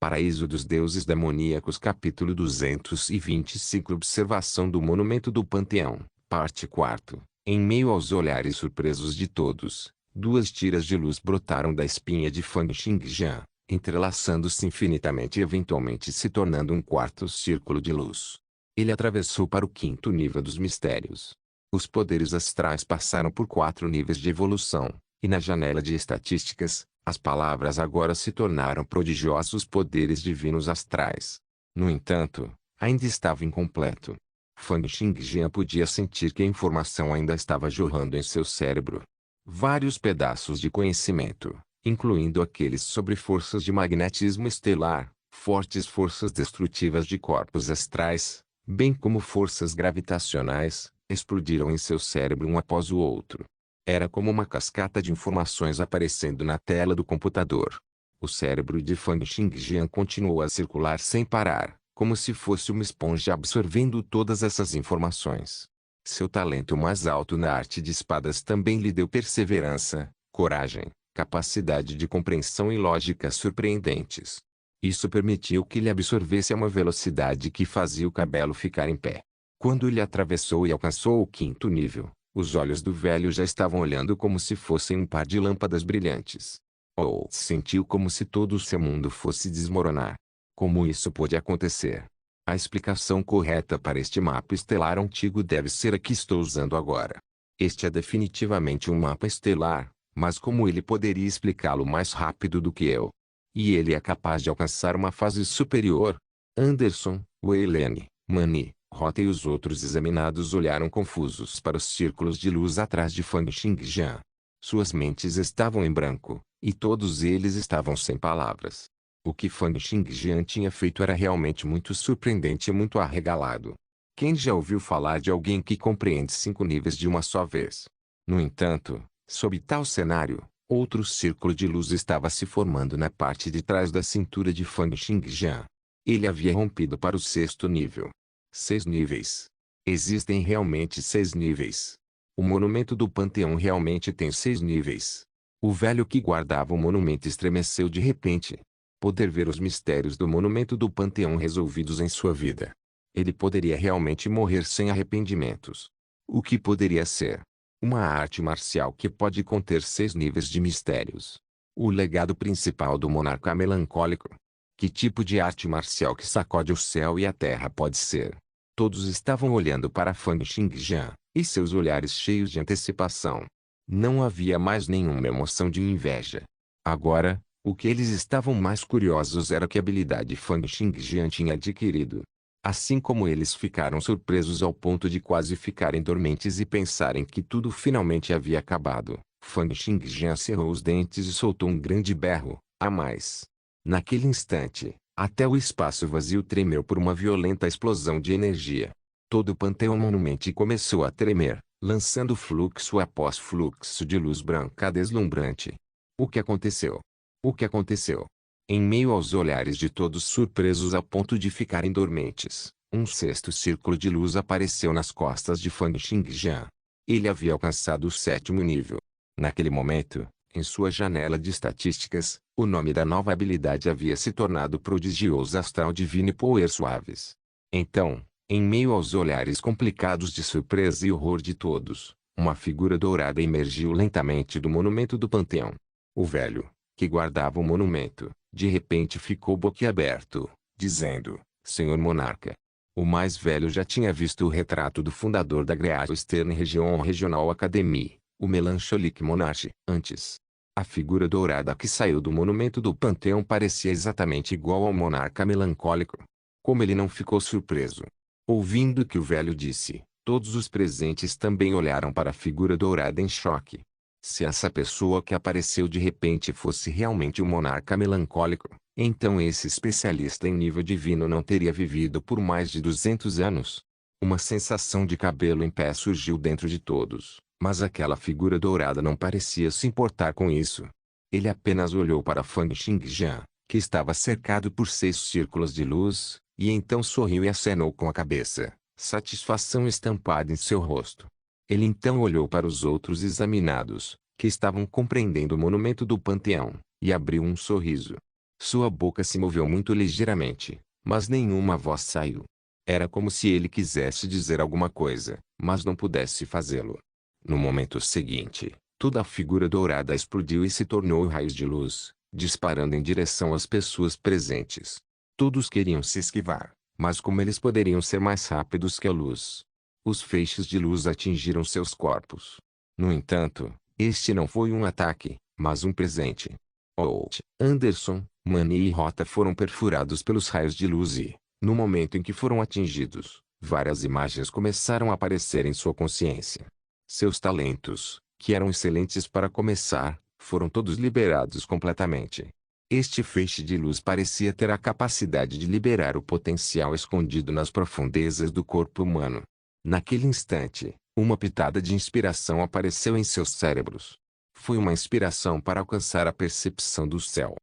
Paraíso dos Deuses Demoníacos Capítulo 225 Observação do Monumento do Panteão, Parte 4. Em meio aos olhares surpresos de todos, duas tiras de luz brotaram da espinha de Fang Xingjian, entrelaçando-se infinitamente e eventualmente se tornando um quarto círculo de luz. Ele atravessou para o quinto nível dos mistérios. Os poderes astrais passaram por 4 níveis de evolução, e na janela de estatísticas, as palavras agora se tornaram prodigiosos poderes divinos astrais. No entanto, ainda estava incompleto. Fang Xingjian podia sentir que a informação ainda estava jorrando em seu cérebro. Vários pedaços de conhecimento, incluindo aqueles sobre forças de magnetismo estelar, fortes forças destrutivas de corpos astrais, bem como forças gravitacionais, explodiram em seu cérebro um após o outro. Era como uma cascata de informações aparecendo na tela do computador. O cérebro de Fang Xingjian continuou a circular sem parar, como se fosse uma esponja absorvendo todas essas informações. Seu talento mais alto na arte de espadas também lhe deu perseverança, coragem, capacidade de compreensão e lógica surpreendentes. Isso permitiu que ele absorvesse a uma velocidade que fazia o cabelo ficar em pé. Quando ele atravessou e alcançou o quinto nível, os olhos do velho já estavam olhando como se fossem um par de lâmpadas brilhantes. Sentiu como se todo o seu mundo fosse desmoronar. Como isso pôde acontecer? A explicação correta para este mapa estelar antigo deve ser a que estou usando agora. Este é definitivamente um mapa estelar, mas como ele poderia explicá-lo mais rápido do que eu? E ele é capaz de alcançar uma fase superior? Anderson, Weilene, Mani, Rota e os outros examinados olharam confusos para os círculos de luz atrás de Fang Xingjian. Suas mentes estavam em branco, e todos eles estavam sem palavras. O que Fang Xingjian tinha feito era realmente muito surpreendente e muito arregalado. Quem já ouviu falar de alguém que compreende 5 níveis de uma só vez? No entanto, sob tal cenário, outro círculo de luz estava se formando na parte de trás da cintura de Fang Xingjian. Ele havia rompido para o 6º nível. 6 níveis. Existem realmente 6 níveis. O monumento do panteão realmente tem 6 níveis. O velho que guardava o monumento estremeceu de repente. Poder ver os mistérios do monumento do panteão resolvidos em sua vida. Ele poderia realmente morrer sem arrependimentos. O que poderia ser? Uma arte marcial que pode conter 6 níveis de mistérios. O legado principal do monarca melancólico. Que tipo de arte marcial que sacode o céu e a terra pode ser? Todos estavam olhando para Fang Xingjian, e seus olhares cheios de antecipação. Não havia mais nenhuma emoção de inveja. Agora, o que eles estavam mais curiosos era que habilidade Fang Xingjian tinha adquirido. Assim como eles ficaram surpresos ao ponto de quase ficarem dormentes e pensarem que tudo finalmente havia acabado, Fang Xingjian cerrou os dentes e soltou um grande berro, a mais. Naquele instante, até o espaço vazio tremeu por uma violenta explosão de energia. Todo o panteão monumente começou a tremer, lançando fluxo após fluxo de luz branca deslumbrante. O que aconteceu? O que aconteceu? Em meio aos olhares de todos surpresos a ponto de ficarem dormentes, um 6º círculo de luz apareceu nas costas de Fang Xingjian. Ele havia alcançado o 7º nível. Naquele momento, em sua janela de estatísticas, o nome da nova habilidade havia se tornado Prodigioso Astral Divino e Poder Suaves. Então, em meio aos olhares complicados de surpresa e horror de todos, uma figura dourada emergiu lentamente do monumento do panteão. O velho, que guardava o monumento, de repente ficou boquiaberto, dizendo, Senhor Monarca. O mais velho já tinha visto o retrato do fundador da Great Eastern Regional Academy, o Melancholic Monarch, antes. A figura dourada que saiu do monumento do panteão parecia exatamente igual ao monarca melancólico. Como ele não ficou surpreso? Ouvindo o que o velho disse, todos os presentes também olharam para a figura dourada em choque. Se essa pessoa que apareceu de repente fosse realmente um monarca melancólico, então esse especialista em nível divino não teria vivido por mais de 200 anos. Uma sensação de cabelo em pé surgiu dentro de todos, mas aquela figura dourada não parecia se importar com isso. Ele apenas olhou para Fang Xingjian, que estava cercado por 6 círculos de luz, e então sorriu e acenou com a cabeça, satisfação estampada em seu rosto. Ele então olhou para os outros examinados, que estavam compreendendo o monumento do panteão, e abriu um sorriso. Sua boca se moveu muito ligeiramente, mas nenhuma voz saiu. Era como se ele quisesse dizer alguma coisa, mas não pudesse fazê-lo. No momento seguinte, toda a figura dourada explodiu e se tornou raios de luz, disparando em direção às pessoas presentes. Todos queriam se esquivar, mas como eles poderiam ser mais rápidos que a luz? Os feixes de luz atingiram seus corpos. No entanto, este não foi um ataque, mas um presente. Holt, Anderson, Manny e Rota foram perfurados pelos raios de luz e, no momento em que foram atingidos, várias imagens começaram a aparecer em sua consciência. Seus talentos, que eram excelentes para começar, foram todos liberados completamente. Este feixe de luz parecia ter a capacidade de liberar o potencial escondido nas profundezas do corpo humano. Naquele instante, uma pitada de inspiração apareceu em seus cérebros. Foi uma inspiração para alcançar a percepção do céu.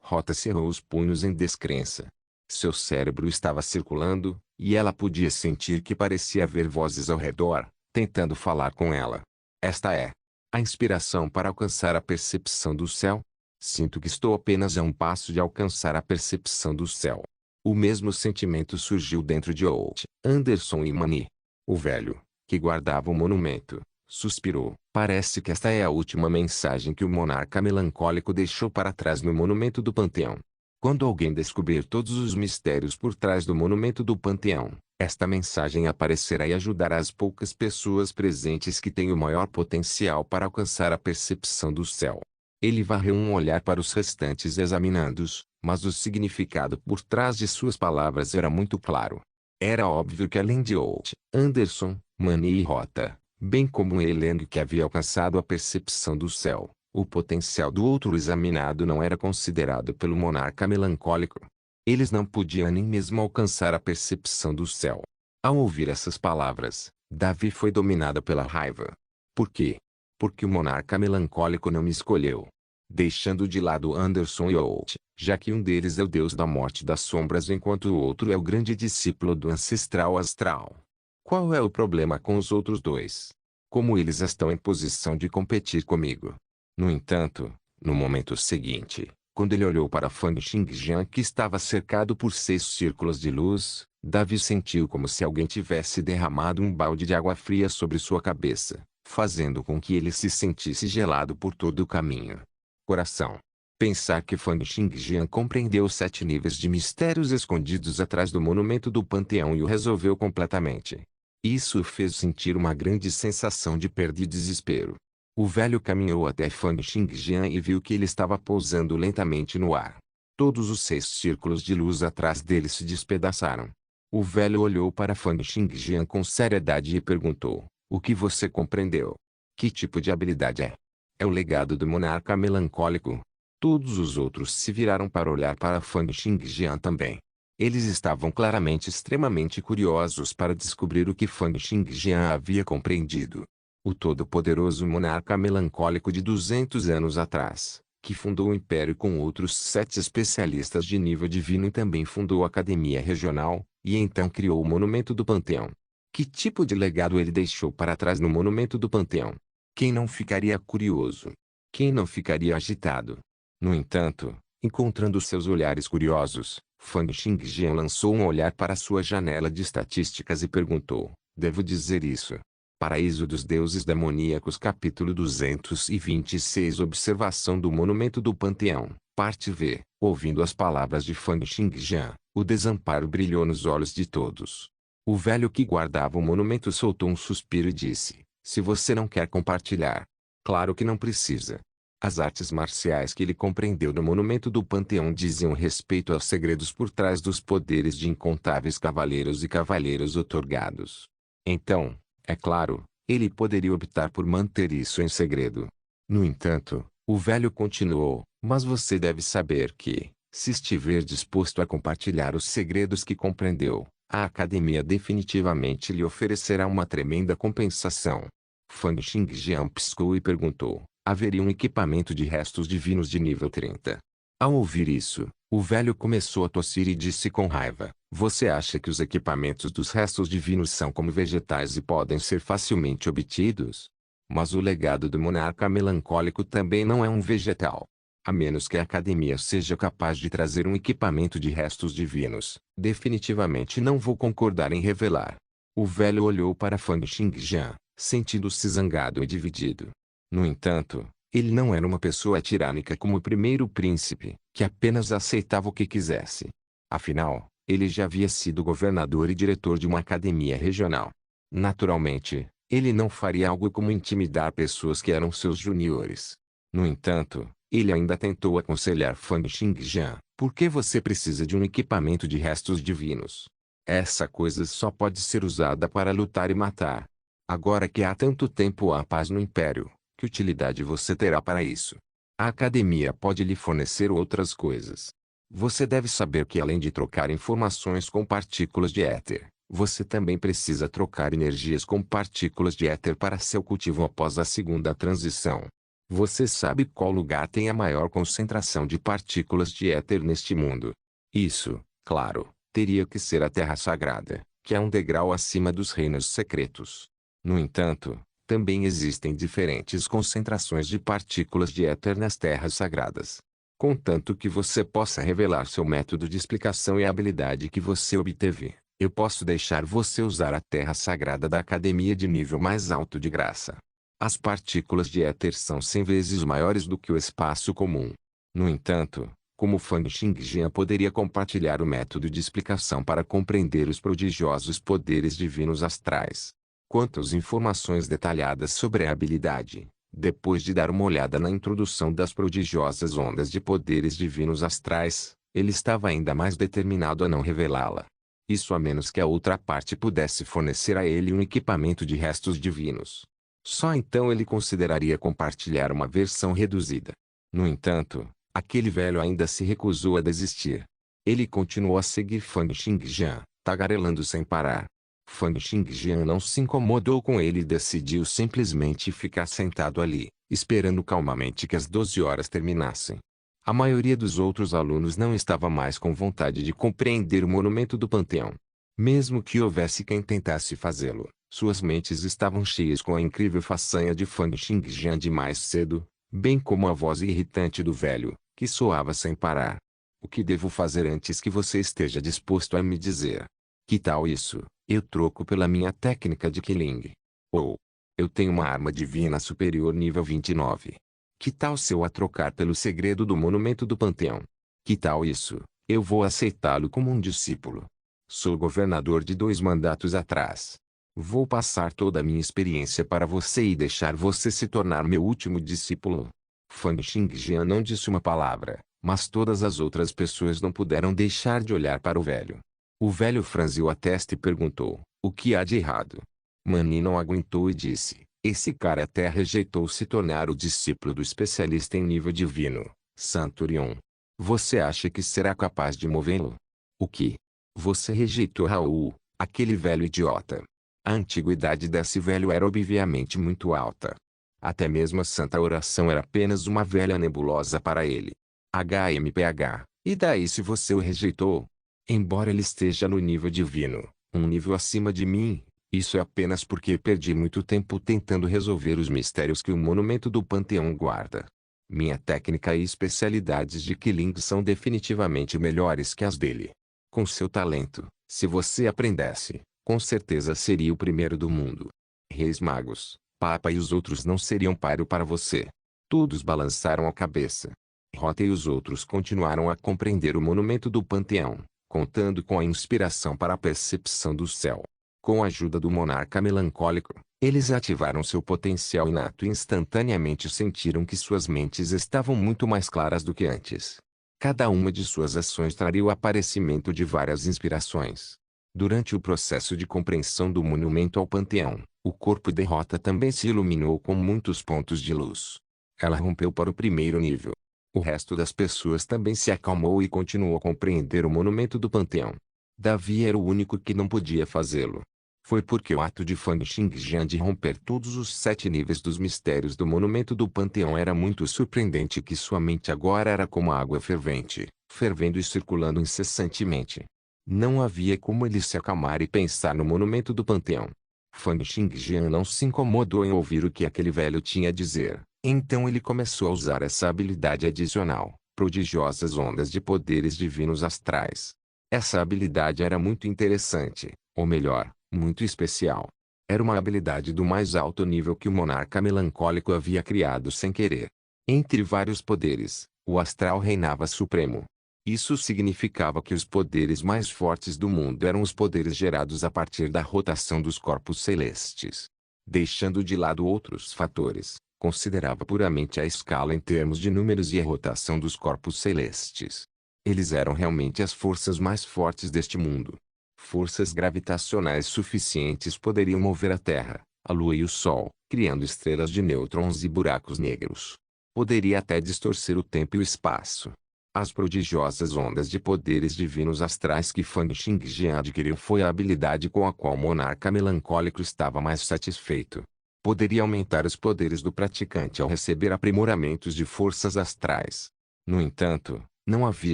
Rota cerrou os punhos em descrença. Seu cérebro estava circulando, e ela podia sentir que parecia haver vozes ao redor, tentando falar com ela. Esta é a inspiração para alcançar a percepção do céu? Sinto que estou apenas a um passo de alcançar a percepção do céu. O mesmo sentimento surgiu dentro de Holt, Anderson e Manny. O velho, que guardava o monumento, suspirou. Parece que esta é a última mensagem que o monarca melancólico deixou para trás no monumento do Panteão. Quando alguém descobrir todos os mistérios por trás do monumento do Panteão, esta mensagem aparecerá e ajudará as poucas pessoas presentes que têm o maior potencial para alcançar a percepção do céu. Ele varreu um olhar para os restantes examinando-os, mas o significado por trás de suas palavras era muito claro. Era óbvio que além de Holt, Anderson, Manny e Rota, bem como Elengue que havia alcançado a percepção do céu, o potencial do outro examinado não era considerado pelo monarca melancólico. Eles não podiam nem mesmo alcançar a percepção do céu. Ao ouvir essas palavras, Davi foi dominado pela raiva. Por quê? Porque o monarca melancólico não me escolheu. Deixando de lado Anderson e Holt, já que um deles é o deus da morte das sombras enquanto o outro é o grande discípulo do ancestral astral. Qual é o problema com os outros dois? Como eles estão em posição de competir comigo? No entanto, no momento seguinte, quando ele olhou para Fang Xingjian que estava cercado por 6 círculos de luz, Davi sentiu como se alguém tivesse derramado um balde de água fria sobre sua cabeça, fazendo com que ele se sentisse gelado por todo o caminho. Coração. Pensar que Fang Xingjian compreendeu os 7 níveis de mistérios escondidos atrás do monumento do Panteão e o resolveu completamente. Isso o fez sentir uma grande sensação de perda e desespero. O velho caminhou até Fang Xingjian e viu que ele estava pousando lentamente no ar. Todos os 6 círculos de luz atrás dele se despedaçaram. O velho olhou para Fang Xingjian com seriedade e perguntou: o que você compreendeu? Que tipo de habilidade é? É o legado do monarca melancólico. Todos os outros se viraram para olhar para Fang Xingjian também. Eles estavam claramente extremamente curiosos para descobrir o que Fang Xingjian havia compreendido. O todo-poderoso monarca melancólico de 200 anos atrás, que fundou o império com outros 7 especialistas de nível divino e também fundou a academia regional, e então criou o monumento do Panteão. Que tipo de legado ele deixou para trás no monumento do Panteão? Quem não ficaria curioso? Quem não ficaria agitado? No entanto, encontrando seus olhares curiosos, Fang Xingjian lançou um olhar para sua janela de estatísticas e perguntou: devo dizer isso? Paraíso dos Deuses Demoníacos capítulo 226 Observação do Monumento do Panteão, parte V. Ouvindo as palavras de Fang Xingjian, o desamparo brilhou nos olhos de todos. O velho que guardava o monumento soltou um suspiro e disse: se você não quer compartilhar, claro que não precisa. As artes marciais que ele compreendeu no monumento do Panteão diziam respeito aos segredos por trás dos poderes de incontáveis cavaleiros e cavalheiros otorgados. Então, é claro, ele poderia optar por manter isso em segredo. No entanto, o velho continuou: mas você deve saber que, se estiver disposto a compartilhar os segredos que compreendeu, a academia definitivamente lhe oferecerá uma tremenda compensação. Fang Xingjian piscou e perguntou: haveria um equipamento de restos divinos de nível 30? Ao ouvir isso, o velho começou a tossir e disse com raiva: você acha que os equipamentos dos restos divinos são como vegetais e podem ser facilmente obtidos? Mas o legado do monarca melancólico também não é um vegetal. A menos que a academia seja capaz de trazer um equipamento de restos divinos, definitivamente não vou concordar em revelar. O velho olhou para Fang Xingjian, sentindo-se zangado e dividido. No entanto, ele não era uma pessoa tirânica como o primeiro príncipe, que apenas aceitava o que quisesse. Afinal, ele já havia sido governador e diretor de uma academia regional. Naturalmente, ele não faria algo como intimidar pessoas que eram seus juniores. No entanto, ele ainda tentou aconselhar Fang Xingjian: por que você precisa de um equipamento de restos divinos? Essa coisa só pode ser usada para lutar e matar. Agora que há tanto tempo há paz no Império, que utilidade você terá para isso? A academia pode lhe fornecer outras coisas. Você deve saber que além de trocar informações com partículas de éter, você também precisa trocar energias com partículas de éter para seu cultivo após a segunda transição. Você sabe qual lugar tem a maior concentração de partículas de éter neste mundo? Isso, claro, teria que ser a Terra Sagrada, que é um degrau acima dos reinos secretos. No entanto, também existem diferentes concentrações de partículas de éter nas terras sagradas. Contanto que você possa revelar seu método de explicação e a habilidade que você obteve, eu posso deixar você usar a terra sagrada da academia de nível mais alto de graça. As partículas de éter são 100 vezes maiores do que o espaço comum. No entanto, como Fang Xingjian poderia compartilhar o método de explicação para compreender os prodigiosos poderes divinos astrais? Quantas informações detalhadas sobre a habilidade, depois de dar uma olhada na introdução das prodigiosas ondas de poderes divinos astrais, ele estava ainda mais determinado a não revelá-la. Isso a menos que a outra parte pudesse fornecer a ele um equipamento de restos divinos. Só então ele consideraria compartilhar uma versão reduzida. No entanto, aquele velho ainda se recusou a desistir. Ele continuou a seguir Fang Xingjian, tagarelando sem parar. Fang Xingjian não se incomodou com ele e decidiu simplesmente ficar sentado ali, esperando calmamente que as 12 horas terminassem. A maioria dos outros alunos não estava mais com vontade de compreender o monumento do panteão. Mesmo que houvesse quem tentasse fazê-lo, suas mentes estavam cheias com a incrível façanha de Fang Xingjian de mais cedo, bem como a voz irritante do velho, que soava sem parar. O que devo fazer antes que você esteja disposto a me dizer? Que tal isso? Eu troco pela minha técnica de killing. Ou, eu tenho uma arma divina superior nível 29. Que tal se eu a trocar pelo segredo do monumento do panteão? Que tal isso? Eu vou aceitá-lo como um discípulo. Sou governador de 2 mandatos atrás. Vou passar toda a minha experiência para você e deixar você se tornar meu último discípulo. Fang Xingjian não disse uma palavra, mas todas as outras pessoas não puderam deixar de olhar para o velho. O velho franziu a testa e perguntou: o que há de errado? Mani não aguentou e disse: esse cara até rejeitou se tornar o discípulo do especialista em nível divino, Santurion. Você acha que será capaz de movê-lo? O que? Você rejeitou Raul, aquele velho idiota. A antiguidade desse velho era obviamente muito alta. Até mesmo a santa oração era apenas uma velha nebulosa para ele. HMPH, e daí se você o rejeitou? Embora ele esteja no nível divino, um nível acima de mim, isso é apenas porque perdi muito tempo tentando resolver os mistérios que o monumento do panteão guarda. Minha técnica e especialidades de killing são definitivamente melhores que as dele. Com seu talento, se você aprendesse, com certeza seria o primeiro do mundo. Reis magos, Papa e os outros não seriam páreo para você. Todos balançaram a cabeça. Rota e os outros continuaram a compreender o monumento do panteão, contando com a inspiração para a percepção do céu. Com a ajuda do monarca melancólico, eles ativaram seu potencial inato e instantaneamente sentiram que suas mentes estavam muito mais claras do que antes. Cada uma de suas ações traria o aparecimento de várias inspirações. Durante o processo de compreensão do monumento ao panteão, o corpo de Rota também se iluminou com muitos pontos de luz. Ela rompeu para o primeiro nível. O resto das pessoas também se acalmou e continuou a compreender o monumento do panteão. Davi era o único que não podia fazê-lo. Foi porque o ato de Fang Xingjian de romper todos os 7 níveis dos mistérios do monumento do panteão era muito surpreendente que sua mente agora era como água fervente, fervendo e circulando incessantemente. Não havia como ele se acalmar e pensar no monumento do panteão. Fang Xingjian não se incomodou em ouvir o que aquele velho tinha a dizer, Então ele começou a usar essa habilidade adicional, prodigiosas ondas de poderes divinos astrais. Essa habilidade era muito interessante, ou melhor, muito especial. Era uma habilidade do mais alto nível que o monarca melancólico havia criado sem querer. Entre vários poderes, o astral reinava supremo. Isso significava que os poderes mais fortes do mundo eram os poderes gerados a partir da rotação dos corpos celestes. Deixando de lado outros fatores, considerava puramente a escala em termos de números e a rotação dos corpos celestes. Eles eram realmente as forças mais fortes deste mundo. Forças gravitacionais suficientes poderiam mover a Terra, a Lua e o Sol, criando estrelas de nêutrons e buracos negros. Poderia até distorcer o tempo e o espaço. As prodigiosas ondas de poderes divinos astrais que Fang Xingjian adquiriu foi a habilidade com a qual o monarca melancólico estava mais satisfeito. Poderia aumentar os poderes do praticante ao receber aprimoramentos de forças astrais. No entanto, não havia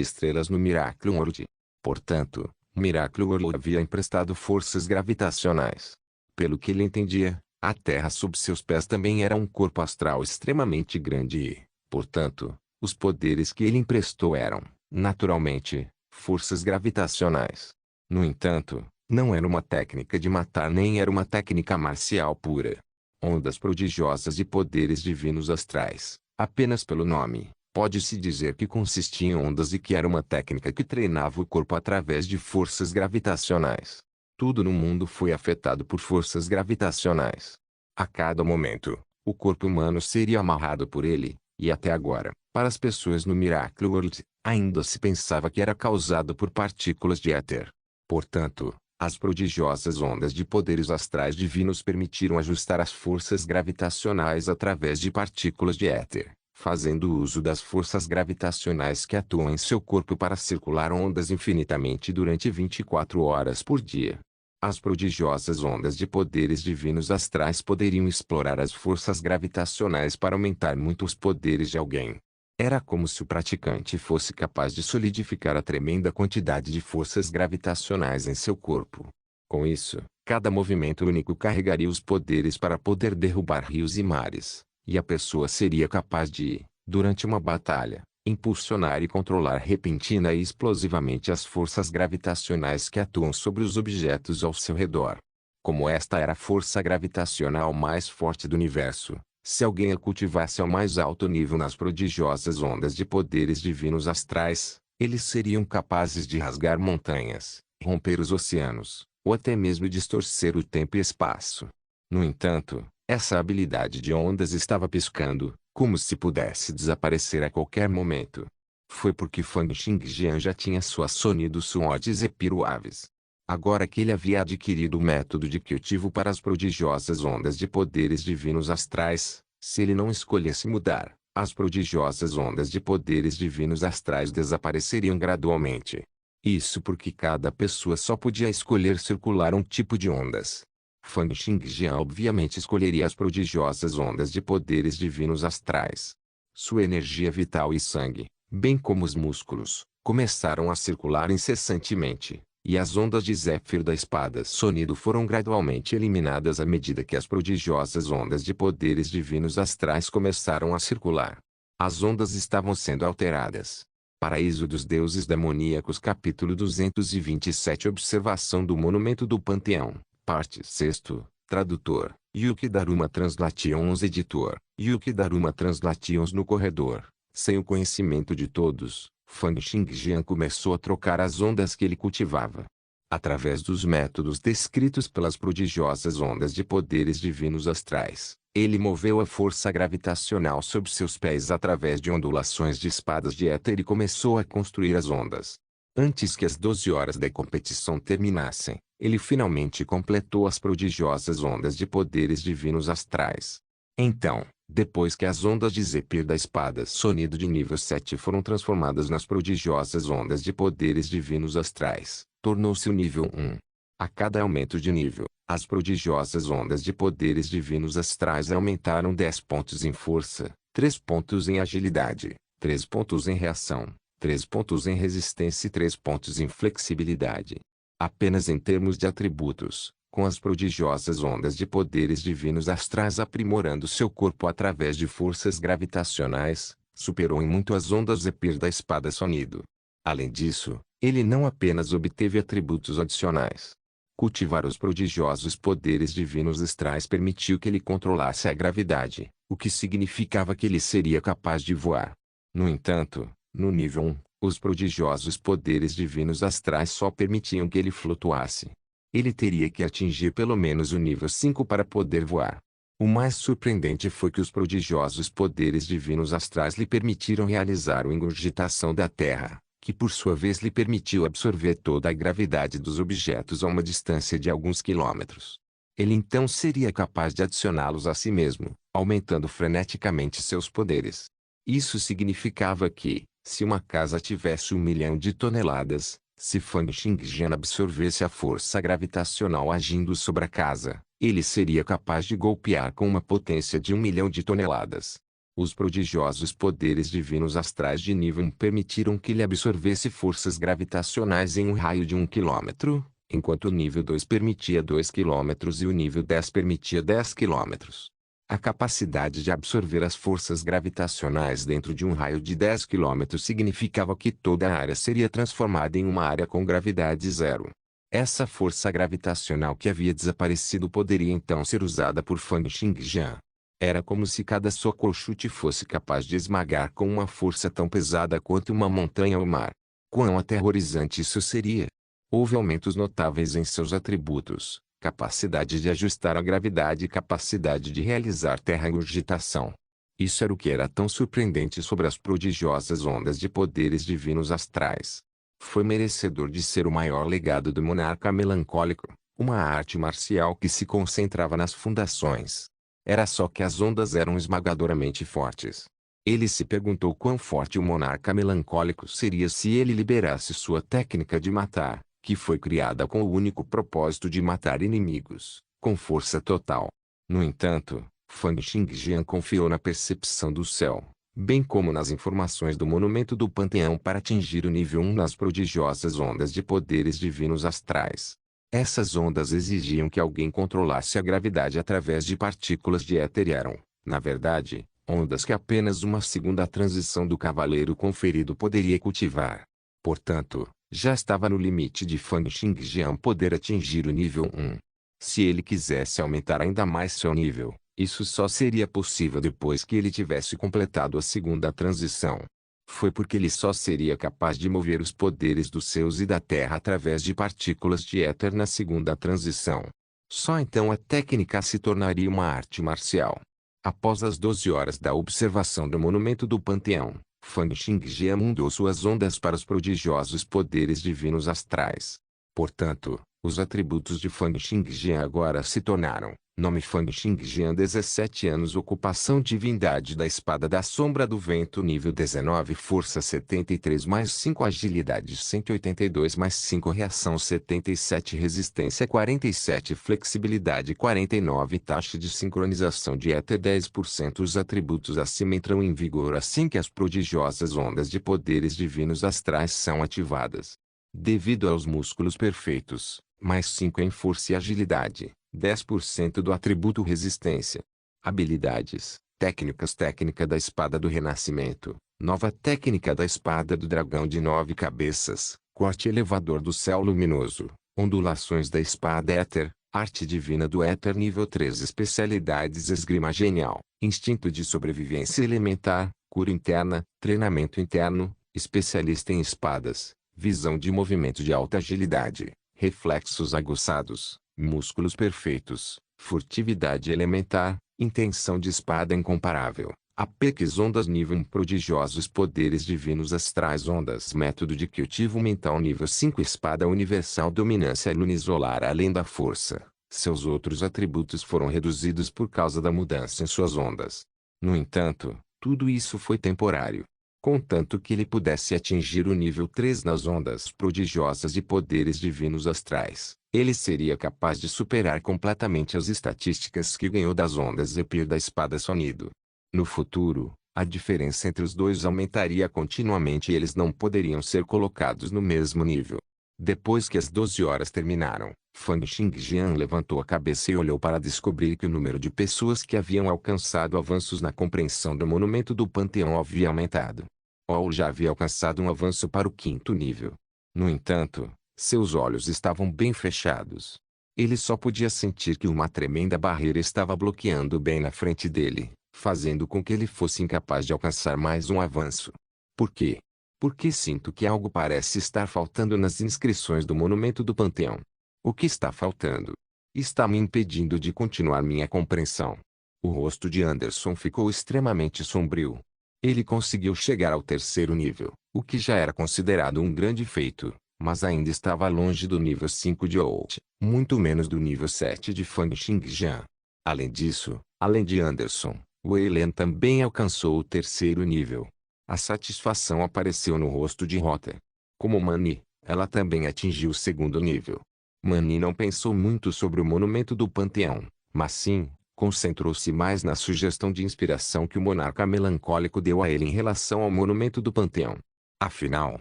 estrelas no Miraculum World. Portanto, o Miraculum World havia emprestado forças gravitacionais. Pelo que ele entendia, a Terra sob seus pés também era um corpo astral extremamente grande e, portanto, os poderes que ele emprestou eram, naturalmente, forças gravitacionais. No entanto, não era uma técnica de matar nem era uma técnica marcial pura. Ondas prodigiosas de poderes divinos astrais, apenas pelo nome, pode-se dizer que consistia em ondas e que era uma técnica que treinava o corpo através de forças gravitacionais. Tudo no mundo foi afetado por forças gravitacionais. A cada momento, o corpo humano seria amarrado por ele, e até agora, para as pessoas no Miracle World, ainda se pensava que era causado por partículas de éter. Portanto, as prodigiosas ondas de poderes astrais divinos permitiram ajustar as forças gravitacionais através de partículas de éter, fazendo uso das forças gravitacionais que atuam em seu corpo para circular ondas infinitamente durante 24 horas por dia. As prodigiosas ondas de poderes divinos astrais poderiam explorar as forças gravitacionais para aumentar muito os poderes de alguém. Era como se o praticante fosse capaz de solidificar a tremenda quantidade de forças gravitacionais em seu corpo. Com isso, cada movimento único carregaria os poderes para poder derrubar rios e mares, e a pessoa seria capaz de, durante uma batalha, impulsionar e controlar repentina e explosivamente as forças gravitacionais que atuam sobre os objetos ao seu redor. Como esta era a força gravitacional mais forte do universo, se alguém a cultivasse ao mais alto nível nas prodigiosas ondas de poderes divinos astrais, eles seriam capazes de rasgar montanhas, romper os oceanos, ou até mesmo distorcer o tempo e espaço. No entanto, essa habilidade de ondas estava piscando, como se pudesse desaparecer a qualquer momento. Foi porque Fang Xingjian já tinha suas sonidos suodes e piruaves. Agora que ele havia adquirido o método de cultivo para as prodigiosas ondas de poderes divinos astrais, se ele não escolhesse mudar, as prodigiosas ondas de poderes divinos astrais desapareceriam gradualmente. Isso porque cada pessoa só podia escolher circular um tipo de ondas. Fang Xingjian obviamente escolheria as prodigiosas ondas de poderes divinos astrais. Sua energia vital e sangue, bem como os músculos, começaram a circular incessantemente, e as ondas de Zéfiro da espada sonido foram gradualmente eliminadas à medida que as prodigiosas ondas de poderes divinos astrais começaram a circular. As ondas estavam sendo alteradas. Paraíso dos Deuses Demoníacos capítulo 227 Observação do Monumento do Panteão. Parte 6º, Tradutor, Yuki Daruma Translations Editor, Yuki Daruma Translations no corredor. Sem o conhecimento de todos, Fang Xingjian começou a trocar as ondas que ele cultivava. Através dos métodos descritos pelas prodigiosas ondas de poderes divinos astrais, ele moveu a força gravitacional sob seus pés através de ondulações de espadas de éter e começou a construir as ondas. Antes que as 12 horas da competição terminassem, ele finalmente completou as prodigiosas ondas de poderes divinos astrais. Então, depois que as ondas de Zephyr da espada sonido de nível 7 foram transformadas nas prodigiosas ondas de poderes divinos astrais, tornou-se o nível 1. A cada aumento de nível, as prodigiosas ondas de poderes divinos astrais aumentaram 10 pontos em força, 3 pontos em agilidade, 3 pontos em reação, 3 pontos em resistência e 3 pontos em flexibilidade. Apenas em termos de atributos, com as prodigiosas ondas de poderes divinos astrais aprimorando seu corpo através de forças gravitacionais, superou em muito as ondas Zephyr da espada Sonido. Além disso, ele não apenas obteve atributos adicionais. Cultivar os prodigiosos poderes divinos astrais permitiu que ele controlasse a gravidade, o que significava que ele seria capaz de voar. No entanto, no nível 1, os prodigiosos poderes divinos astrais só permitiam que ele flutuasse. Ele teria que atingir pelo menos o nível 5 para poder voar. O mais surpreendente foi que os prodigiosos poderes divinos astrais lhe permitiram realizar a ingurgitação da Terra, que por sua vez lhe permitiu absorver toda a gravidade dos objetos a uma distância de alguns quilômetros. Ele então seria capaz de adicioná-los a si mesmo, aumentando freneticamente seus poderes. Isso significava que, se uma casa tivesse 1.000.000 de toneladas, se Fang Xingjian absorvesse a força gravitacional agindo sobre a casa, ele seria capaz de golpear com uma potência de 1.000.000 de toneladas. Os prodigiosos poderes divinos astrais de nível 1 permitiram que ele absorvesse forças gravitacionais em um raio de 1 quilômetro, enquanto o nível 2 permitia 2 quilômetros e o nível 10 permitia 10 quilômetros. A capacidade de absorver as forças gravitacionais dentro de um raio de 10 km significava que toda a área seria transformada em uma área com gravidade zero. Essa força gravitacional que havia desaparecido poderia então ser usada por Fang Xingjian. Era como se cada soco ou chute fosse capaz de esmagar com uma força tão pesada quanto uma montanha ou mar. Quão aterrorizante isso seria! Houve aumentos notáveis em seus atributos. Capacidade de ajustar a gravidade e capacidade de realizar terra-ingurgitação. Isso era o que era tão surpreendente sobre as prodigiosas ondas de poderes divinos astrais. Foi merecedor de ser o maior legado do monarca melancólico, uma arte marcial que se concentrava nas fundações. Era só que as ondas eram esmagadoramente fortes. Ele se perguntou quão forte o monarca melancólico seria se ele liberasse sua técnica de matar, que foi criada com o único propósito de matar inimigos, com força total. No entanto, Fang Xingjian confiou na percepção do céu, bem como nas informações do monumento do Panteão para atingir o nível 1 nas prodigiosas ondas de poderes divinos astrais. Essas ondas exigiam que alguém controlasse a gravidade através de partículas de éter e eram, na verdade, ondas que apenas uma segunda transição do cavaleiro conferido poderia cultivar. Portanto, já estava no limite de Fang Xingjian poder atingir o nível 1. Se ele quisesse aumentar ainda mais seu nível, isso só seria possível depois que ele tivesse completado a segunda transição. Foi porque ele só seria capaz de mover os poderes dos céus e da terra através de partículas de éter na segunda transição. Só então a técnica se tornaria uma arte marcial. Após as 12 horas da observação do monumento do Panteão, Fang Xingjian mudou suas ondas para os prodigiosos poderes divinos astrais. Portanto, os atributos de Fang Xingjian agora se tornaram: nome Fang Xingjian 17 anos ocupação divindade da espada da sombra do vento nível 19 força 73 mais 5 agilidade 182 mais 5 reação 77 resistência 47 flexibilidade 49 taxa de sincronização de éter 10%. Os atributos acima entram em vigor assim que as prodigiosas ondas de poderes divinos astrais são ativadas. Devido aos músculos perfeitos, mais 5 em força e agilidade, 10% do atributo resistência. Habilidades, técnicas técnica da espada do renascimento, nova técnica da espada do dragão de 9 cabeças, corte elevador do céu luminoso, ondulações da espada éter, arte divina do éter nível 3 especialidades esgrima genial, instinto de sobrevivência elementar, cura interna, treinamento interno, especialista em espadas, visão de movimento de alta agilidade, reflexos aguçados, músculos perfeitos, furtividade elementar, intenção de espada incomparável, apex ondas nível 1 prodigiosos poderes divinos astrais ondas método de cultivo mental nível 5 espada universal dominância lunisolar além da força. Seus outros atributos foram reduzidos por causa da mudança em suas ondas. No entanto, tudo isso foi temporário. Contanto que ele pudesse atingir o nível 3 nas ondas prodigiosas de poderes divinos astrais, ele seria capaz de superar completamente as estatísticas que ganhou das ondas Zephyr da espada Sonido. No futuro, a diferença entre os dois aumentaria continuamente e eles não poderiam ser colocados no mesmo nível. Depois que as 12 horas terminaram, Fang Xingjian levantou a cabeça e olhou para descobrir que o número de pessoas que haviam alcançado avanços na compreensão do monumento do Panteão havia aumentado. Ou já havia alcançado um avanço para o 5º nível. No entanto, seus olhos estavam bem fechados. Ele só podia sentir que uma tremenda barreira estava bloqueando bem na frente dele, fazendo com que ele fosse incapaz de alcançar mais um avanço. Por quê? Porque sinto que algo parece estar faltando nas inscrições do monumento do Panteão. O que está faltando? Está me impedindo de continuar minha compreensão. O rosto de Anderson ficou extremamente sombrio. Ele conseguiu chegar ao 3º nível, o que já era considerado um grande feito, mas ainda estava longe do nível 5 de Out, muito menos do nível 7 de Fang Xingjian. Além disso, além de Anderson, Wei Lian também alcançou o 3º nível. A satisfação apareceu no rosto de Rota. Como Mani, ela também atingiu o 2º nível. Mani não pensou muito sobre o monumento do Panteão, mas sim, concentrou-se mais na sugestão de inspiração que o monarca melancólico deu a ele em relação ao monumento do Panteão. Afinal,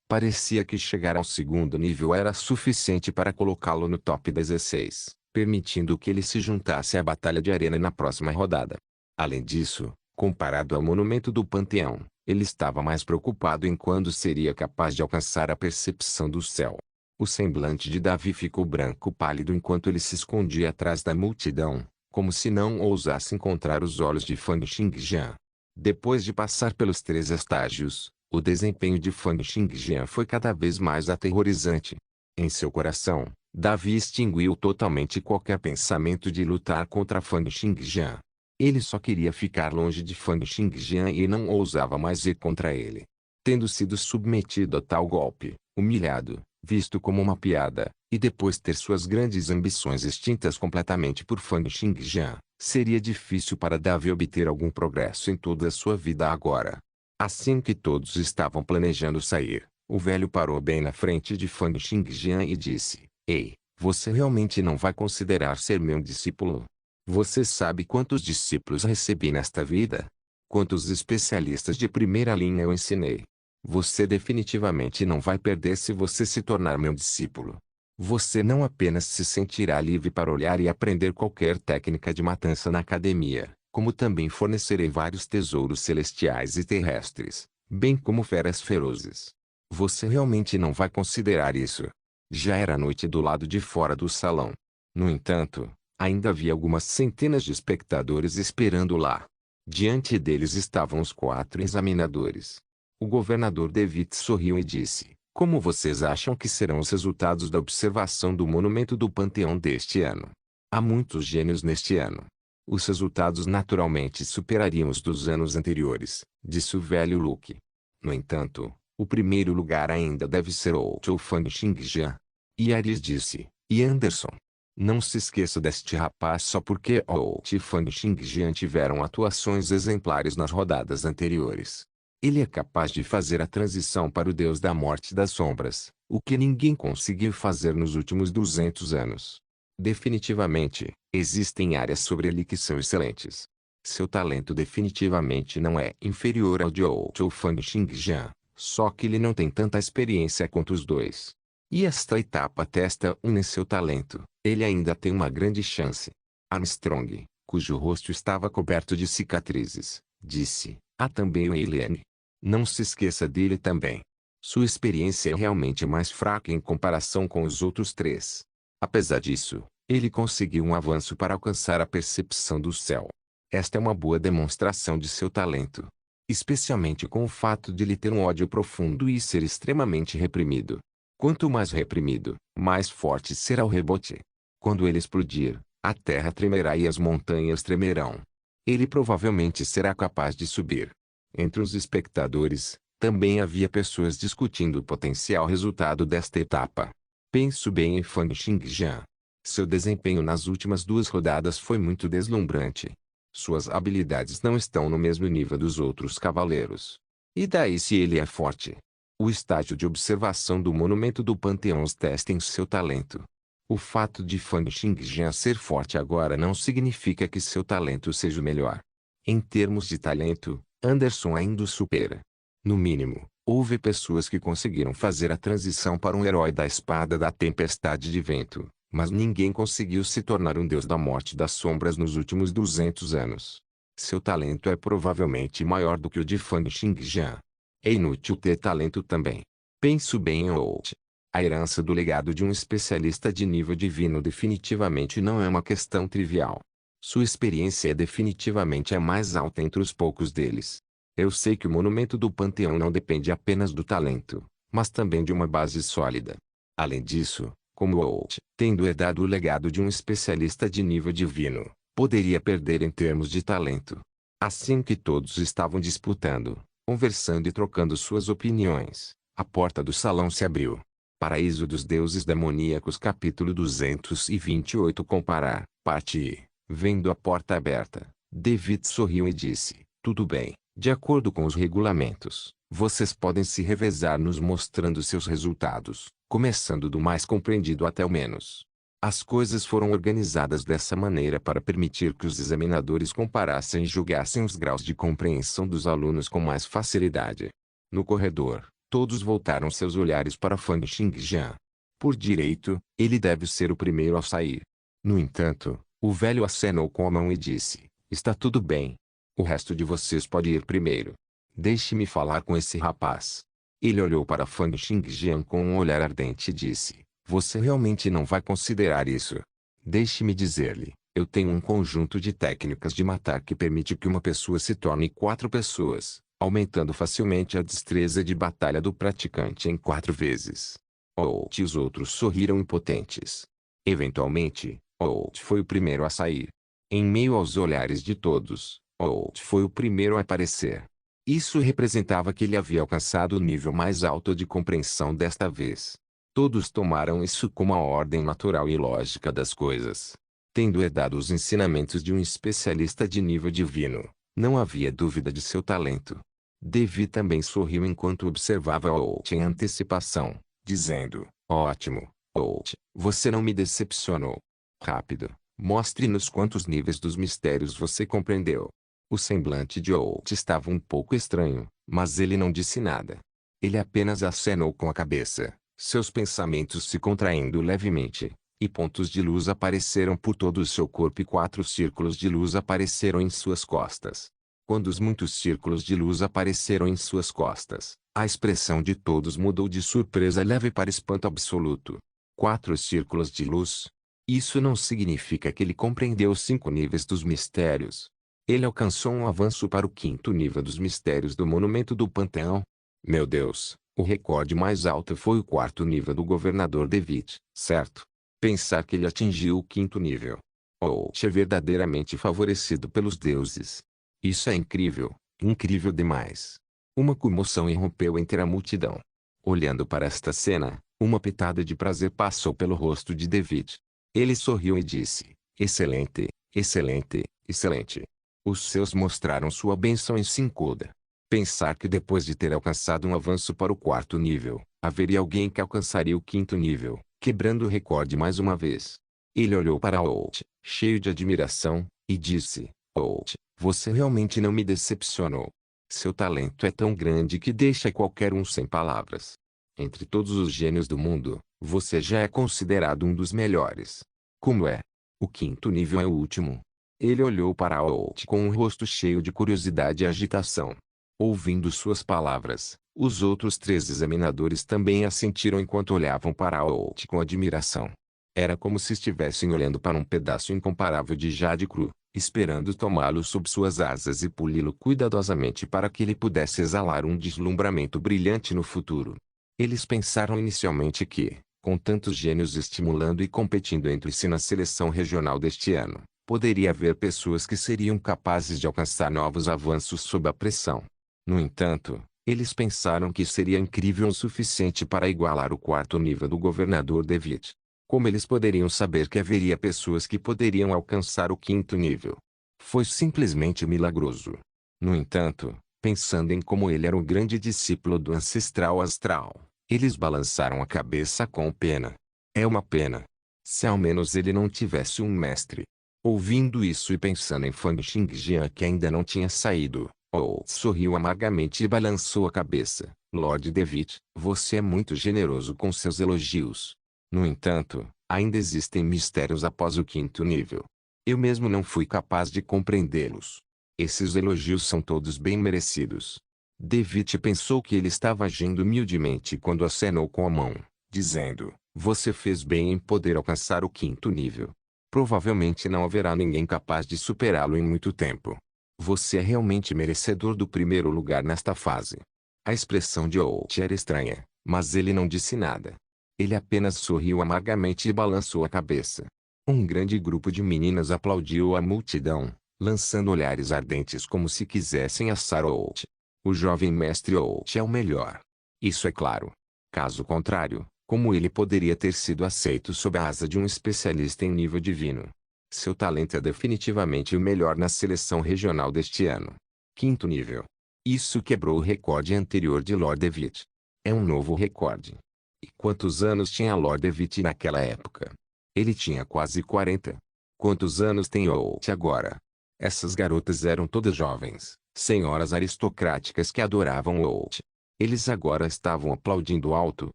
parecia que chegar ao 2º nível era suficiente para colocá-lo no top 16, permitindo que ele se juntasse à batalha de arena na próxima rodada. Além disso, comparado ao monumento do Panteão, ele estava mais preocupado em quando seria capaz de alcançar a percepção do céu. O semblante de Davi ficou branco pálido enquanto ele se escondia atrás da multidão, como se não ousasse encontrar os olhos de Fang Xingjian. Depois de passar pelos 3 estágios, o desempenho de Fang Xingjian foi cada vez mais aterrorizante. Em seu coração, Davi extinguiu totalmente qualquer pensamento de lutar contra Fang Xingjian. Ele só queria ficar longe de Fang Xingjian e não ousava mais ir contra ele. Tendo sido submetido a tal golpe, humilhado, visto como uma piada, e depois ter suas grandes ambições extintas completamente por Fang Xingjian, seria difícil para Davi obter algum progresso em toda a sua vida agora. Assim que todos estavam planejando sair, o velho parou bem na frente de Fang Xingjian e disse: "Ei, você realmente não vai considerar ser meu discípulo? Você sabe quantos discípulos recebi nesta vida? Quantos especialistas de primeira linha eu ensinei? Você definitivamente não vai perder se você se tornar meu discípulo. Você não apenas se sentirá livre para olhar e aprender qualquer técnica de matança na academia, como também fornecerei vários tesouros celestiais e terrestres, bem como feras ferozes. Você realmente não vai considerar isso." Já era noite do lado de fora do salão. No entanto, ainda havia algumas centenas de espectadores esperando lá. Diante deles estavam os 4 examinadores. O governador David sorriu e disse: "Como vocês acham que serão os resultados da observação do monumento do Panteão deste ano? Há muitos gênios neste ano. Os resultados naturalmente superariam os dos anos anteriores", disse o velho Luke. No entanto, o primeiro lugar ainda deve ser o Chou Fang Xingjian. E Ares disse: "E Anderson? Não se esqueça deste rapaz só porque o Fang Xingjian tiveram atuações exemplares nas rodadas anteriores. Ele é capaz de fazer a transição para o Deus da Morte das Sombras, o que ninguém conseguiu fazer nos últimos 200 anos. Definitivamente, existem áreas sobre ele que são excelentes. Seu talento definitivamente não é inferior ao de Chou Fang Xingjian, só que ele não tem tanta experiência quanto os dois. E esta etapa testa em seu talento. Ele ainda tem uma grande chance." Armstrong, cujo rosto estava coberto de cicatrizes, disse: "Há também o Eliane. Não se esqueça dele também. Sua experiência é realmente mais fraca em comparação com os outros 3. Apesar disso, ele conseguiu um avanço para alcançar a percepção do céu. Esta é uma boa demonstração de seu talento. Especialmente com o fato de ele ter um ódio profundo e ser extremamente reprimido. Quanto mais reprimido, mais forte será o rebote. Quando ele explodir, a terra tremerá e as montanhas tremerão. Ele provavelmente será capaz de subir." Entre os espectadores, também havia pessoas discutindo o potencial resultado desta etapa. Penso bem em Fang Xingjian. Seu desempenho nas últimas 2 rodadas foi muito deslumbrante. Suas habilidades não estão no mesmo nível dos outros cavaleiros. E daí se ele é forte? O estágio de observação do monumento do Panteão testa em seu talento. O fato de Fang Xingjian ser forte agora não significa que seu talento seja o melhor. Em termos de talento, Anderson ainda o supera. No mínimo, Houve pessoas que conseguiram fazer a transição para um herói da espada da tempestade de vento, mas ninguém conseguiu se tornar um deus da morte das sombras nos últimos 200 anos. Seu talento é provavelmente maior do que o de Fang Xingjian. É inútil ter talento também. Penso bem em Out. A herança do legado de um especialista de nível divino definitivamente não é uma questão trivial. Sua experiência é definitivamente a mais alta entre os poucos deles. Eu sei que o monumento do Panteão não depende apenas do talento, mas também de uma base sólida. Além disso, como Out, tendo herdado o legado de um especialista de nível divino, poderia perder em termos de talento. Assim que todos estavam disputando, conversando e trocando suas opiniões, a porta do salão se abriu. Paraíso dos Deuses Demoníacos capítulo 228 Comparar, parte I. Vendo a porta aberta, David sorriu e disse, tudo bem, de acordo com os regulamentos, vocês podem se revezar nos mostrando seus resultados, começando do mais compreendido até o menos. As coisas foram organizadas dessa maneira para permitir que os examinadores comparassem e julgassem os graus de compreensão dos alunos com mais facilidade. No corredor, todos voltaram seus olhares para Fang Xingjian. Por direito, ele deve ser o primeiro a sair. No entanto, o velho acenou com a mão e disse, está tudo bem. O resto de vocês pode ir primeiro. Deixe-me falar com esse rapaz. Ele olhou para Fang Xingjian com um olhar ardente e disse, você realmente não vai considerar isso? Deixe-me dizer-lhe, eu tenho um conjunto de técnicas de matar que permite que uma pessoa se torne 4 pessoas, aumentando facilmente a destreza de batalha do praticante em 4 vezes. Out e os outros sorriram impotentes. Eventualmente, Out foi o primeiro a sair. Em meio aos olhares de todos, Out foi o primeiro a aparecer. Isso representava que ele havia alcançado o nível mais alto de compreensão desta vez. Todos tomaram isso como a ordem natural e lógica das coisas. Tendo herdado os ensinamentos de um especialista de nível divino, não havia dúvida de seu talento. Devi também sorriu enquanto observava Out em antecipação, dizendo, ótimo, Out, você não me decepcionou. Rápido, mostre-nos quantos níveis dos mistérios você compreendeu. O semblante de Out estava um pouco estranho, mas ele não disse nada. Ele apenas acenou com a cabeça, seus pensamentos se contraindo levemente, e pontos de luz apareceram por todo o seu corpo e 4 círculos de luz apareceram em suas costas. Quando os muitos círculos de luz apareceram em suas costas, a expressão de todos mudou de surpresa leve para espanto absoluto. 4 círculos de luz? Isso não significa que ele compreendeu os 5 níveis dos mistérios. Ele alcançou um avanço para o 5º nível dos mistérios do Monumento do Panteão. Meu Deus, o recorde mais alto foi o 4º nível do governador David, certo? Pensar que ele atingiu o 5º nível. Out é verdadeiramente favorecido pelos deuses. Isso é incrível, incrível demais. Uma comoção irrompeu entre a multidão. Olhando para esta cena, uma pitada de prazer passou pelo rosto de David. Ele sorriu e disse, excelente, excelente, excelente. Os seus mostraram sua bênção em Sincoda. Pensar que depois de ter alcançado um avanço para o 4º nível, haveria alguém que alcançaria o 5º nível, quebrando o recorde mais uma vez. Ele olhou para Out, cheio de admiração, e disse, Out, você realmente não me decepcionou. Seu talento é tão grande que deixa qualquer um sem palavras. Entre todos os gênios do mundo, você já é considerado um dos melhores. Como é? O 5º nível é o último. Ele olhou para Out com um rosto cheio de curiosidade e agitação. Ouvindo suas palavras, os outros 3 examinadores também assentiram enquanto olhavam para Out com admiração. Era como se estivessem olhando para um pedaço incomparável de jade cru, esperando tomá-lo sob suas asas e poli-lo cuidadosamente para que ele pudesse exalar um deslumbramento brilhante no futuro. Eles pensaram inicialmente que, com tantos gênios estimulando e competindo entre si na seleção regional deste ano, poderia haver pessoas que seriam capazes de alcançar novos avanços sob a pressão. No entanto, eles pensaram que seria incrível o suficiente para igualar o 4º nível do governador David. Como eles poderiam saber que haveria pessoas que poderiam alcançar o 5º nível? Foi simplesmente milagroso. No entanto, pensando em como ele era um grande discípulo do ancestral astral, eles balançaram a cabeça com pena. É uma pena. Se ao menos ele não tivesse um mestre. Ouvindo isso e pensando em Fang Xingjian que ainda não tinha saído, Old sorriu amargamente e balançou a cabeça. Lord Devitt, você é muito generoso com seus elogios. No entanto, ainda existem mistérios após o quinto nível. Eu mesmo não fui capaz de compreendê-los. Esses elogios são todos bem merecidos. Devitt pensou que ele estava agindo humildemente quando acenou com a mão, dizendo, você fez bem em poder alcançar o quinto nível. Provavelmente não haverá ninguém capaz de superá-lo em muito tempo. Você é realmente merecedor do primeiro lugar nesta fase. A expressão de Holt era estranha, mas ele não disse nada. Ele apenas sorriu amargamente e balançou a cabeça. Um grande grupo de meninas aplaudiu a multidão, lançando olhares ardentes como se quisessem assar Holt. O jovem mestre Holt é o melhor. Isso é claro. Caso contrário, como ele poderia ter sido aceito sob a asa de um especialista em nível divino? Seu talento é definitivamente o melhor na seleção regional deste ano. Quinto nível. Isso quebrou o recorde anterior de Lord Devitt. É um novo recorde. E quantos anos tinha Lord Devitt naquela época? Ele tinha quase 40. Quantos anos tem Holt agora? Essas garotas eram todas jovens, senhoras aristocráticas que adoravam Holt. Eles agora estavam aplaudindo alto,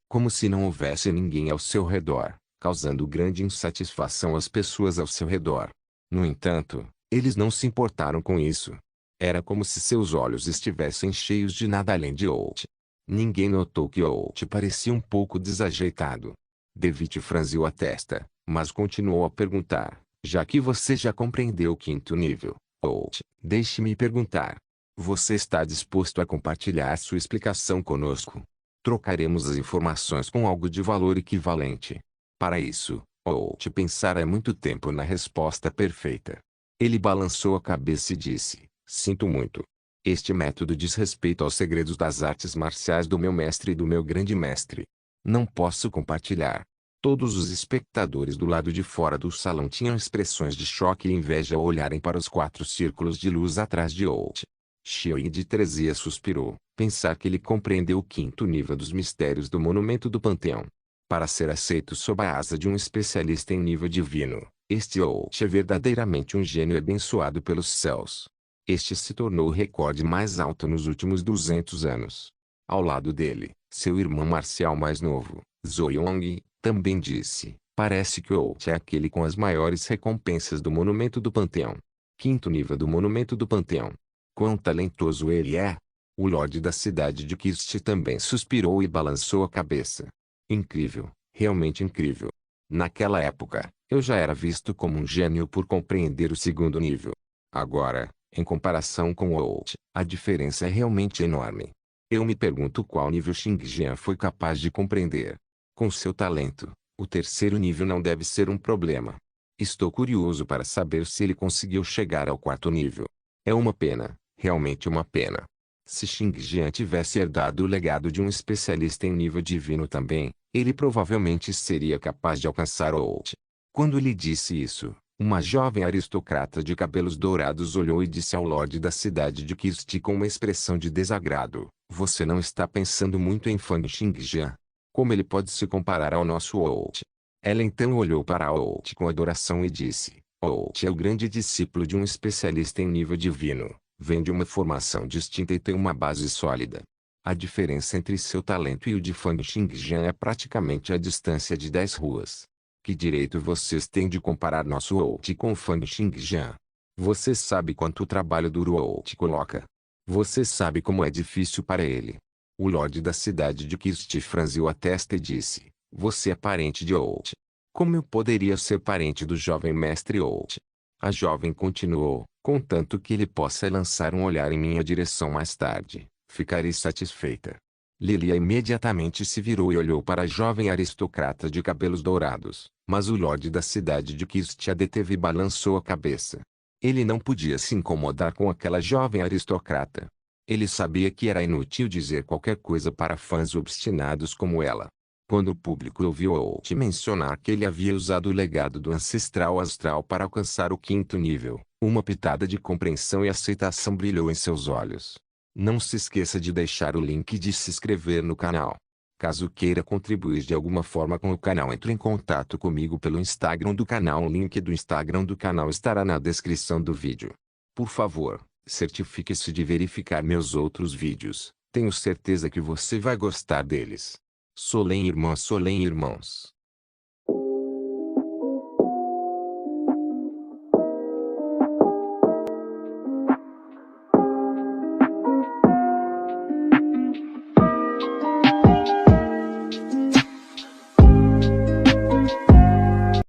como se não houvesse ninguém ao seu redor, causando grande insatisfação às pessoas ao seu redor. No entanto, eles não se importaram com isso. Era como se seus olhos estivessem cheios de nada além de Holt. Ninguém notou que Holt parecia um pouco desajeitado. Devitt franziu a testa, mas continuou a perguntar, já que você já compreendeu o quinto nível, Holt, deixe-me perguntar. Você está disposto a compartilhar sua explicação conosco? Trocaremos as informações com algo de valor equivalente. Para isso, Holt pensara muito tempo na resposta perfeita. Ele balançou a cabeça e disse, sinto muito. Este método diz respeito aos segredos das artes marciais do meu mestre e do meu grande mestre. Não posso compartilhar. Todos os espectadores do lado de fora do salão tinham expressões de choque e inveja ao olharem para os 4 círculos de luz atrás de Holt. Xiao de Teresia suspirou, pensar que ele compreendeu o quinto nível dos mistérios do monumento do panteão. Para ser aceito sob a asa de um especialista em nível divino, este Holt é verdadeiramente um gênio abençoado pelos céus. Este se tornou o recorde mais alto nos últimos 200 anos. Ao lado dele, seu irmão marcial mais novo, Zoyong, também disse, parece que Holt é aquele com as maiores recompensas do monumento do panteão. Quinto nível do monumento do panteão. Quão talentoso ele é! O Lorde da cidade de Kist também suspirou e balançou a cabeça. Incrível, realmente incrível. Naquela época, eu já era visto como um gênio por compreender o segundo nível. Agora, em comparação com Holt, a diferença é realmente enorme. Eu me pergunto qual nível Xingjian foi capaz de compreender. Com seu talento, o terceiro nível não deve ser um problema. Estou curioso para saber se ele conseguiu chegar ao quarto nível. É uma pena. Realmente uma pena. Se Xingjian tivesse herdado o legado de um especialista em nível divino também, ele provavelmente seria capaz de alcançar Holt. Quando ele disse isso, uma jovem aristocrata de cabelos dourados olhou e disse ao Lorde da cidade de Kist com uma expressão de desagrado, você não está pensando muito em Fang Xingjian? Como ele pode se comparar ao nosso Holt? Ela então olhou para Holt com adoração e disse, Holt é o grande discípulo de um especialista em nível divino. Vem de uma formação distinta e tem uma base sólida. A diferença entre seu talento e o de Fang Xingjian é praticamente a distância de 10 ruas. Que direito vocês têm de comparar nosso Holt com Fang Xingjian? Você sabe quanto trabalho duro Holt coloca. Você sabe como é difícil para ele. O Lorde da cidade de Kist franziu a testa e disse, você é parente de Holt. Como eu poderia ser parente do jovem mestre Holt? A jovem continuou, contanto que ele possa lançar um olhar em minha direção mais tarde, ficarei satisfeita. Lilia imediatamente se virou e olhou para a jovem aristocrata de cabelos dourados, mas o Lorde da cidade de Kist a deteve e balançou a cabeça. Ele não podia se incomodar com aquela jovem aristocrata. Ele sabia que era inútil dizer qualquer coisa para fãs obstinados como ela. Quando o público ouviu Holt mencionar que ele havia usado o legado do ancestral astral para alcançar o quinto nível, uma pitada de compreensão e aceitação brilhou em seus olhos. Não se esqueça de deixar o link de se inscrever no canal. Caso queira contribuir de alguma forma com o canal, entre em contato comigo pelo Instagram do canal. O link do Instagram do canal estará na descrição do vídeo. Por favor, Certifique-se de verificar meus outros vídeos. Tenho certeza que você vai gostar deles. Solem irmãos.